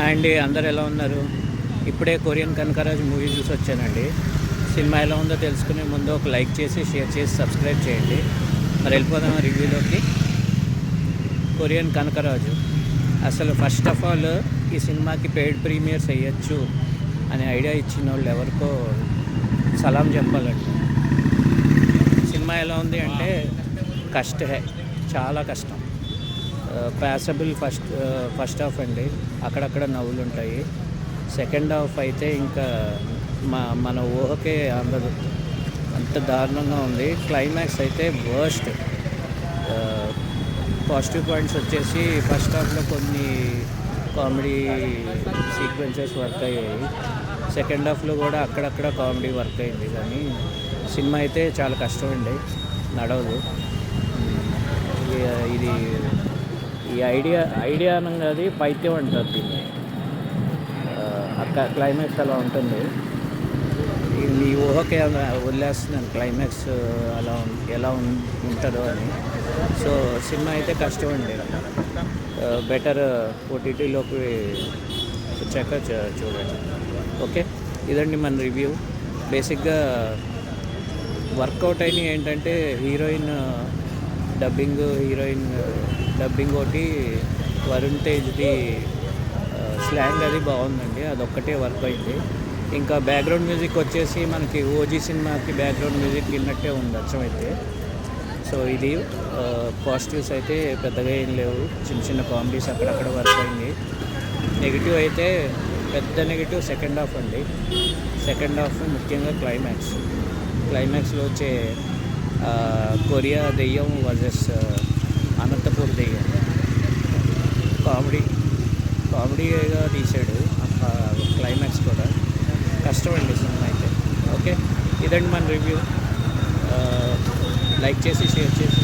And అందరు ఎలా ఉన్నారు? ఇప్పుడే కొరియన్ కనకరాజు మూవీ చూసి వచ్చానండి. సినిమా ఎలా ఉందో తెలుసుకునే ముందు ఒక లైక్ చేసి, షేర్ చేసి, సబ్స్క్రైబ్ చేయండి. మరి వెళ్ళిపోదాం రివ్యూలోకి. కొరియన్ కనకరాజు అసలు ఫస్ట్ ఆఫ్ ఆల్ ఈ సినిమాకి పెయిడ్ ప్రీమియర్స్ వేయచ్చు అనే ఐడియా ఇచ్చిన వాళ్ళు ఎవరికో సలాం చెప్పాలండి. సినిమా ఎలా ఉంది అంటే చాలా కష్టం. ప్యాసబుల్ ఫస్ట్ హాఫ్ అండి, అక్కడక్కడ నవ్వులు ఉంటాయి. సెకండ్ హాఫ్ అయితే ఇంకా మన ఊహకే అందదు, అంత దారుణంగా ఉంది. క్లైమాక్స్ అయితే వర్స్ట్. పాజిటివ్ పాయింట్స్ వచ్చేసి ఫస్ట్ హాఫ్లో కొన్ని కామెడీ సీక్వెన్సెస్ వర్క్ అయ్యాయి. సెకండ్ హాఫ్లో కూడా అక్కడక్కడ కామెడీ వర్క్ అయింది. కానీ సినిమా అయితే చాలా కష్టం అండి, నడవదు. ఇది ఈ ఐడియా అనగా అది పైత్యం అంటారు దీన్ని. క్లైమాక్స్ అలా ఉంటుంది. మీ ఊహకే వదిలేస్తున్నాను క్లైమాక్స్ ఎలా ఉంటుందో అని. సో సినిమా అయితే కష్టం అండి. బెటర్ ఓటీటీలోకి వచ్చాక చూడండి. ఓకే, ఇదండి మన రివ్యూ. బేసిక్గా వర్కౌట్ అయినవి ఏంటంటే హీరోయిన్ డబ్బింగ్ ఒకటి, వరుణ్ తేజ్ది స్లాంగ్ అది బాగుందండి, అదొక్కటే వర్క్ అయింది. ఇంకా బ్యాక్గ్రౌండ్ మ్యూజిక్ వచ్చేసి మనకి ఓజీ సినిమాకి బ్యాక్గ్రౌండ్ మ్యూజిక్ విన్నట్టే ఉంది అచ్చమైతే. సో ఇది పాజిటివ్స్ అయితే పెద్దగా ఏం లేవు, చిన్న చిన్న కామెడీస్ అక్కడక్కడ వర్క్ అయింది. నెగిటివ్ అయితే పెద్ద నెగిటివ్ సెకండ్ హాఫ్ అండి. సెకండ్ హాఫ్ ముఖ్యంగా క్లైమాక్స్లో వచ్చే కొరియా దెయ్యం వర్సెస్ అనంతపూర్ దెయ్యం కామెడీగా తీసాడు క్లైమాక్స్ కూడా. కష్టమండి సినిమా అయితే. ఓకే, ఇదండి మన రివ్యూ. లైక్ చేసి, షేర్ చేసి